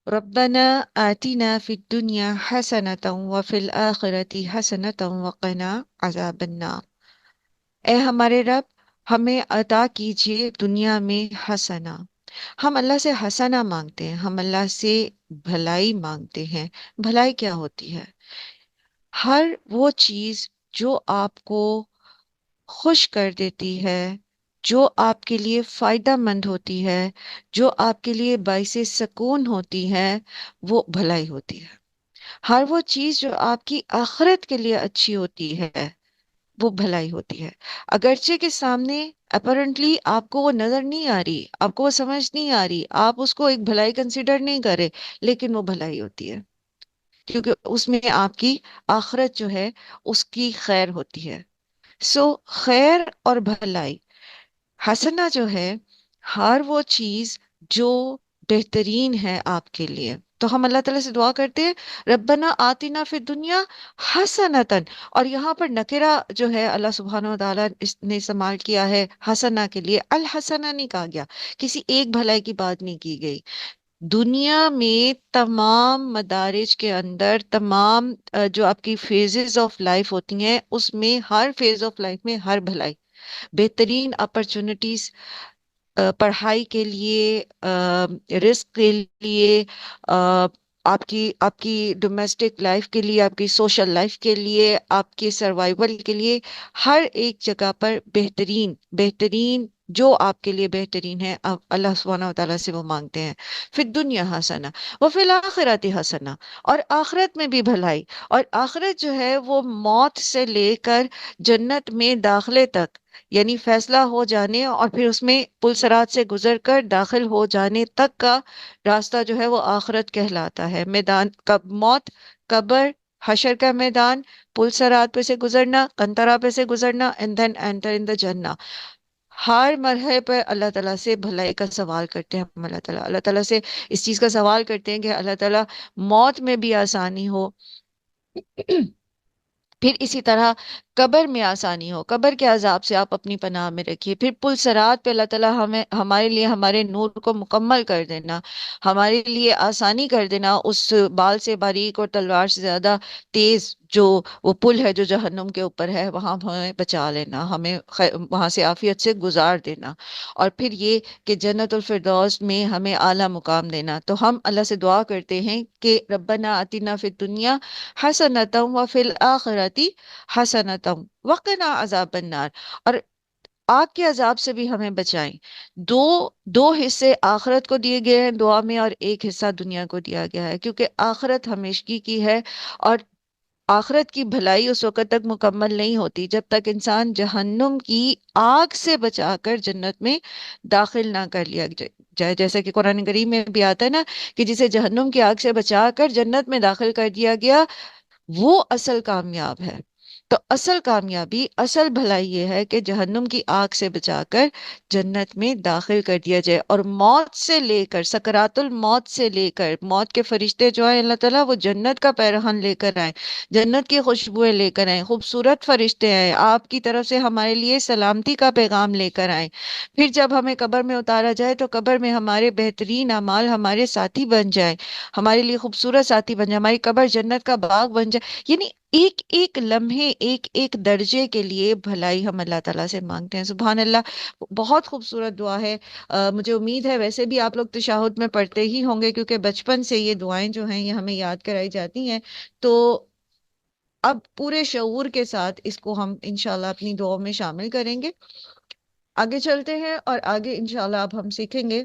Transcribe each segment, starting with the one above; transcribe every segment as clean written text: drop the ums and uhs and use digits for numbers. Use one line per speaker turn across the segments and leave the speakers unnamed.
ربنا آتنا فی الدنیا حسنة وفی الآخرة حسنة وقنا عذاب النار۔ اے ہمارے رب، ہمیں عطا کیجیے دنیا میں حسنہ۔ ہم اللہ سے حسنہ مانگتے ہیں، ہم اللہ سے بھلائی مانگتے ہیں۔ بھلائی کیا ہوتی ہے؟ ہر وہ چیز جو آپ کو خوش کر دیتی ہے، جو آپ کے لیے فائدہ مند ہوتی ہے، جو آپ کے لیے باعث سکون ہوتی ہے، وہ بھلائی ہوتی ہے۔ ہر وہ چیز جو آپ کی آخرت کے لیے اچھی ہوتی ہے، وہ بھلائی ہوتی ہے۔ اگرچہ کے سامنے اپرنٹلی آپ کو وہ نظر نہیں آ رہی، آپ کو وہ سمجھ نہیں آ رہی، آپ اس کو ایک بھلائی کنسیڈر نہیں کرے، لیکن وہ بھلائی ہوتی ہے، کیونکہ اس میں آپ کی آخرت جو ہے اس کی خیر ہوتی ہے۔ خیر اور بھلائی، حسنہ جو ہے، ہر وہ چیز جو بہترین ہے آپ کے لیے۔ تو ہم اللہ تعالیٰ سے دعا کرتے ہیں، ربنا آتنا فی الدنیا حسنتاً، اور یہاں پر نکرہ جو ہے اللہ سبحانہ و تعالیٰ اس نے استعمال کیا ہے حسنہ کے لیے، الحسنہ نہیں کہا گیا، کسی ایک بھلائی کی بات نہیں کی گئی۔ دنیا میں تمام مدارج کے اندر، تمام جو آپ کی فیزز آف لائف ہوتی ہیں، اس میں ہر فیز آف لائف میں ہر بھلائی، بہترین اپرچونٹیز، پڑھائی کے لیے، رزق کے لیے، آ، آپ کی ڈومیسٹک لائف کے لیے، آپ کی سوشل لائف کے لیے، آپ کے سروائیول کے لیے، ہر ایک جگہ پر بہترین بہترین جو آپ کے لیے بہترین ہے، آپ اللہ سبحانہ و تعالیٰ سے وہ مانگتے ہیں۔ پھر دنیا حسنہ وفی الآخرۃ حسنہ، اور آخرت میں بھی بھلائی۔ اور آخرت جو ہے وہ موت سے لے کر جنت میں داخلے تک، یعنی فیصلہ ہو جانے اور پھر اس میں پل صراط سے گزر کر داخل ہو جانے تک کا راستہ جو ہے وہ آخرت کہلاتا ہے۔ میدان کب موت، قبر، حشر کا میدان، پل صراط پہ سے گزرنا، قنطرہ پہ سے گزرنا، اینڈ دین انٹر ان دا جنہ۔ ہر مرحلے پر اللہ تعالیٰ سے بھلائی کا سوال کرتے ہیں ہم، اللہ تعالیٰ سے اس چیز کا سوال کرتے ہیں کہ اللہ تعالیٰ موت میں بھی آسانی ہو، پھر اسی طرح قبر میں آسانی ہو، قبر کے عذاب سے آپ اپنی پناہ میں رکھیے، پھر پل صراط پہ اللہ تعالیٰ ہمارے لیے ہمارے نور کو مکمل کر دینا، ہمارے لیے آسانی کر دینا، اس بال سے باریک اور تلوار سے زیادہ تیز جو وہ پل ہے جو جہنم کے اوپر ہے، وہاں ہمیں بچا لینا، ہمیں وہاں سے عافیت سے گزار دینا، اور پھر یہ کہ جنت الفردوس میں ہمیں اعلیٰ مقام دینا۔ تو ہم اللہ سے دعا کرتے ہیں کہ ربنا آتنا فی الدنیا حسنتم وفی الآخرتی حسنتم وقنا عذاب النار، اور آگ کے عذاب سے بھی ہمیں بچائیں۔ دو دو حصے آخرت کو دیے گئے ہیں دعا میں، اور ایک حصہ دنیا کو دیا گیا ہے، کیونکہ آخرت ہمیشگی کی ہے، اور آخرت کی بھلائی اس وقت تک مکمل نہیں ہوتی جب تک انسان جہنم کی آگ سے بچا کر جنت میں داخل نہ کر لیا جائے، جیسا کہ قرآن کریم میں بھی آتا ہے نا کہ جسے جہنم کی آگ سے بچا کر جنت میں داخل کر دیا گیا، وہ اصل کامیاب ہے۔ تو اصل کامیابی، اصل بھلائی یہ ہے کہ جہنم کی آگ سے بچا کر جنت میں داخل کر دیا جائے، اور موت سے لے کر، سکرات الموت سے لے کر، موت کے فرشتے جو ہیں اللہ تعالیٰ وہ جنت کا پیرہن لے کر آئیں، جنت کی خوشبوئیں لے کر آئیں، خوبصورت فرشتے آئیں، آپ کی طرف سے ہمارے لیے سلامتی کا پیغام لے کر آئیں۔ پھر جب ہمیں قبر میں اتارا جائے تو قبر میں ہمارے بہترین اعمال ہمارے ساتھی بن جائیں، ہمارے لیے خوبصورت ساتھی بن جائے، ہماری قبر جنت کا باغ بن جائے، یعنی ایک ایک لمحے، ایک ایک درجے کے لیے بھلائی ہم اللہ تعالیٰ سے مانگتے ہیں۔ سبحان اللہ، بہت خوبصورت دعا ہے۔ مجھے امید ہے ویسے بھی آپ لوگ تشہد میں پڑھتے ہی ہوں گے، کیونکہ بچپن سے یہ دعائیں جو ہیں یہ ہمیں یاد کرائی جاتی ہیں، تو اب پورے شعور کے ساتھ اس کو ہم انشاءاللہ اپنی دعاؤں میں شامل کریں گے۔ آگے چلتے ہیں، اور آگے انشاءاللہ اب ہم سیکھیں گے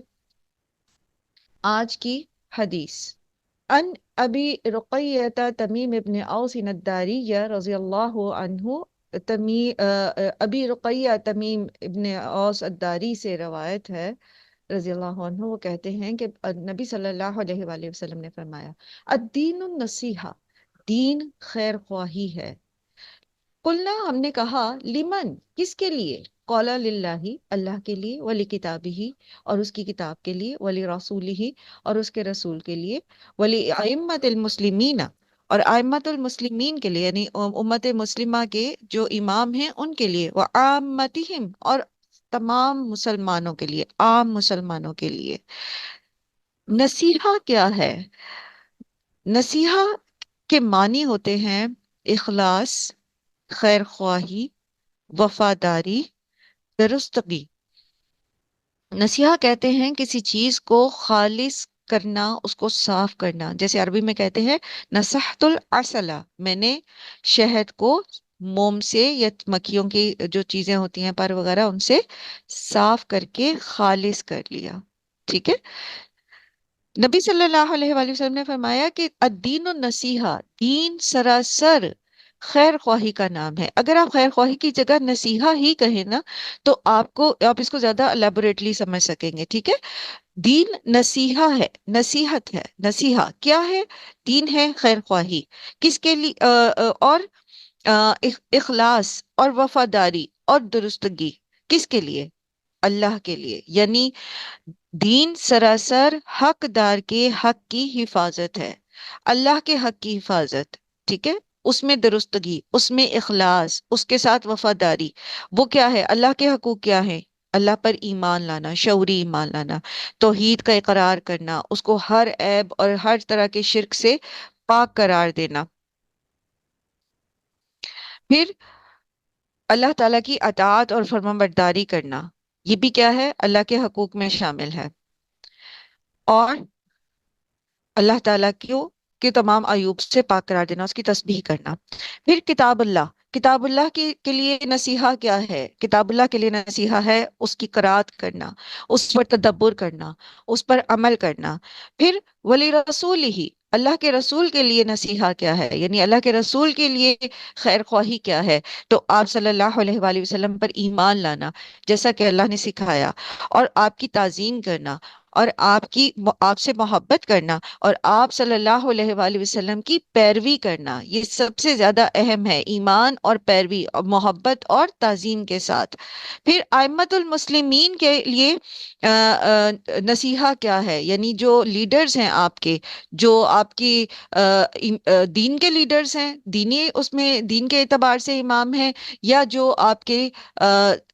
آج کی حدیث۔ ان ابی رقیہ تمیم ابن اوس الداری رضی اللہ عنہ، ابی رقیہ تمیم ابن اوس الداری سے روایت ہے رضی اللہ عنہ، وہ کہتے ہیں کہ نبی صلی اللہ علیہ وآلہ وسلم نے فرمایا، الدین النصیحہ، دین خیر خواہی ہے۔ قلنا، ہم نے کہا، لمن، کس کے لیے؟ قال للہ، اللہ کے لیے، ولی کتابہ، اور اس کی کتاب کے لیے، ولی رسولہ، اور اس کے رسول کے لیے، ولی ائمۃ المسلمین، اور ائمۃ المسلمین کے لیے، یعنی امت مسلمہ کے جو امام ہیں ان کے لیے، وعامتہم، اور تمام مسلمانوں کے لیے، عام مسلمانوں کے لیے۔ نصیحہ کیا ہے؟ نصیحہ کے معنی ہوتے ہیں اخلاص، خیر خواہی، وفاداری، درستگی۔ نصیحہ کہتے ہیں کسی چیز کو خالص کرنا، اس کو صاف کرنا، جیسے عربی میں کہتے ہیں نصحت العسل، میں نے شہد کو موم سے یا مکھیوں کی جو چیزیں ہوتی ہیں پر وغیرہ ان سے صاف کر کے خالص کر لیا، ٹھیک ہے۔ نبی صلی اللہ علیہ وآلہ وسلم نے فرمایا کہ الدین النصیحہ، دین سراسر خیر خواہی کا نام ہے۔ اگر آپ خیر خواہی کی جگہ نصیحہ ہی کہیں نا تو آپ اس کو زیادہ الیبوریٹلی سمجھ سکیں گے، ٹھیک ہے۔ دین نصیحہ ہے، نصیحت ہے، نصیحہ کیا ہے؟ دین ہے خیر خواہی، کس کے لیے؟ اور اخلاص اور وفاداری اور درستگی، کس کے لیے؟ اللہ کے لیے، یعنی دین سراسر حقدار کے حق کی حفاظت ہے، اللہ کے حق کی حفاظت، ٹھیک ہے۔ اس میں درستگی، اس میں اخلاص، اس کے ساتھ وفاداری۔ وہ کیا ہے؟ اللہ کے حقوق کیا ہے؟ اللہ پر ایمان لانا، شعوری ایمان لانا، توحید کا اقرار کرنا، اس کو ہر عیب اور ہر طرح کے شرک سے پاک قرار دینا، پھر اللہ تعالیٰ کی اطاعت اور فرمانبرداری کرنا، یہ بھی کیا ہے؟ اللہ کے حقوق میں شامل ہے۔ اور اللہ تعالیٰ کے تمام عیوب سے پاک قرار دینا، اس کی تسبیح کرنا۔ پھر کتاب اللہ، کتاب اللہ کے لیے نصیحہ کیا ہے؟ کتاب اللہ کے لیے نصیحہ ہے اس کی قرات کرنا، اس پر تدبر کرنا، اس پر عمل کرنا۔ پھر ولی رسول ہی، اللہ کے رسول کے لیے نصیحہ کیا ہے؟ یعنی اللہ کے رسول کے لیے خیر خواہی کیا ہے؟ تو آپ صلی اللہ علیہ وآلہ وسلم پر ایمان لانا جیسا کہ اللہ نے سکھایا، اور آپ کی تعظیم کرنا، اور آپ سے محبت کرنا، اور آپ صلی اللہ علیہ وآلہ وسلم کی پیروی کرنا، یہ سب سے زیادہ اہم ہے، ایمان اور پیروی اور محبت اور تعظیم کے ساتھ۔ پھر ائمۃ المسلمین کے لیے نصیحہ کیا ہے؟ یعنی جو لیڈرز ہیں آپ کے، جو آپ کی دین کے لیڈرز ہیں، اس میں دین کے اعتبار سے امام ہیں، یا جو آپ کے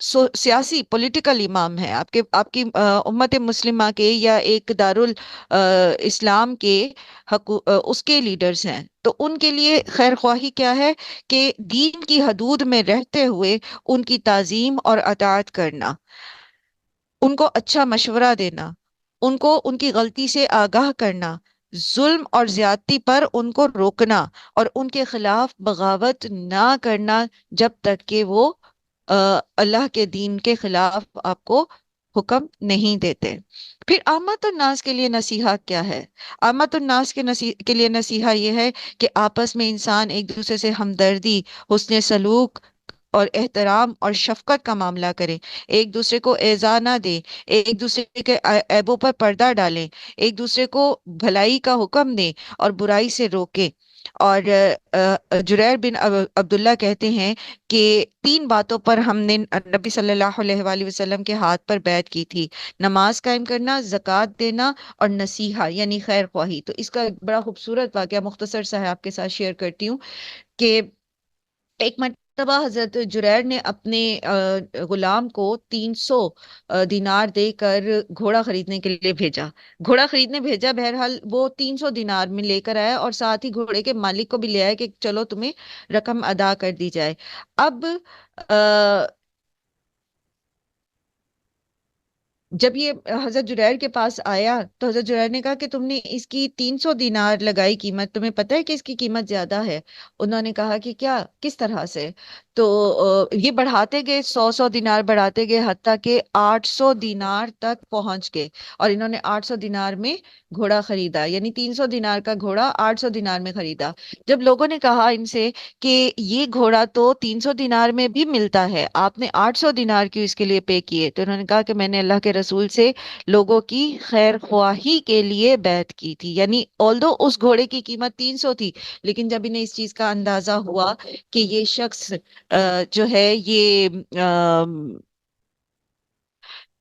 سیاسی پولیٹیکل امام ہیں، آپ کی امت مسلمہ کے یا ایک اسلام کے اس کے لیڈرز ہیں، تو ان کے لیے خیر خواہی کیا ہے؟ کہ دین کی حدود میں رہتے ہوئے ان کی تعظیم اور اطاعت کرنا، ان کو اچھا مشورہ دینا، ان کو ان کی غلطی سے آگاہ کرنا، ظلم اور زیادتی پر ان کو روکنا، اور ان کے خلاف بغاوت نہ کرنا جب تک کہ وہ اللہ کے دین کے خلاف آپ کو حکم نہیں دیتے۔ پھر عامت الناس کے لیے نصیحہ کیا ہے؟ عامت الناس کے لیے نصیحہ یہ ہے کہ آپس میں انسان ایک دوسرے سے ہمدردی، حسن سلوک اور احترام اور شفقت کا معاملہ کریں، ایک دوسرے کو ایذا نہ دیں، ایک دوسرے کے عیبوں پر پردہ ڈالیں، ایک دوسرے کو بھلائی کا حکم دیں اور برائی سے روکیں۔ اور جریر بن عبداللہ کہتے ہیں کہ 3 باتوں پر ہم نے نبی صلی اللہ علیہ وآلہ وسلم کے ہاتھ پر بیعت کی تھی: نماز قائم کرنا، زکوٰۃ دینا، اور نصیحہ یعنی خیر خواہی۔ تو اس کا ایک بڑا خوبصورت واقعہ مختصر سا ہے، آپ کے ساتھ شیئر کرتی ہوں کہ ایک مرتبہ حضرت جریر نے اپنے غلام کو 300 دینار دے کر گھوڑا خریدنے کے لیے بھیجا، گھوڑا خریدنے بھیجا، بہرحال وہ 300 دینار میں لے کر آیا، اور ساتھ ہی گھوڑے کے مالک کو بھی لے آیا کہ چلو تمہیں رقم ادا کر دی جائے۔ اب جب یہ حضرت جریر کے پاس آیا تو حضرت جریر نے کہا کہ تم نے اس کی 300 دینار لگائی قیمت، تمہیں پتہ ہے کہ اس کی قیمت زیادہ ہے؟ انہوں نے کہا کہ کیا، کس طرح سے؟ تو یہ بڑھاتے گئے، 100 دینار بڑھاتے گئے، حتیٰ کہ 800 دینار تک پہنچ گئے، اور انہوں نے 800 دینار میں گھوڑا خریدا، یعنی 300 دینار کا گھوڑا 800 دینار میں خریدا۔ جب لوگوں نے کہا ان سے کہ یہ گھوڑا تو 300 دینار میں بھی ملتا ہے، آپ نے 800 دینار کیوں اس کے لیے پے کیے؟ تو انہوں نے کہا کہ میں نے اللہ کے رسول سے لوگوں کی خیر خواہی کے لیے بیعت کی تھی، یعنی آلدو اس گھوڑے کی قیمت 300 تھی، لیکن جب انہیں اس چیز کا اندازہ ہوا کہ یہ شخص جو ہے یہ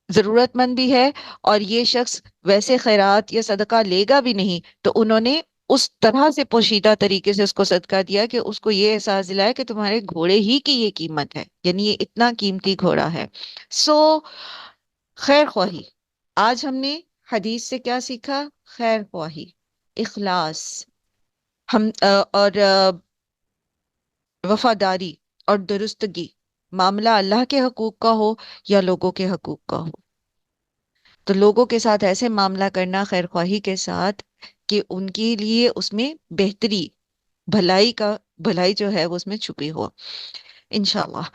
ضرورت مند بھی ہے، اور یہ شخص ویسے خیرات یا صدقہ لے گا بھی نہیں، تو انہوں نے اس طرح سے پوشیدہ طریقے سے اس کو صدقہ دیا کہ اس کو یہ احساس دلایا کہ تمہارے گھوڑے ہی کی یہ قیمت ہے، یعنی یہ اتنا قیمتی گھوڑا ہے۔ سو خیر خواہی، آج ہم نے حدیث سے کیا سیکھا؟ خیر خواہی، اخلاص، ہم اور وفاداری اور درستگی، معاملہ اللہ کے حقوق کا ہو یا لوگوں کے حقوق کا ہو، تو لوگوں کے ساتھ ایسے معاملہ کرنا خیر خواہی کے ساتھ کہ ان کے لیے اس میں بہتری، بھلائی کا، بھلائی جو ہے وہ اس میں چھپی ہو، انشاءاللہ۔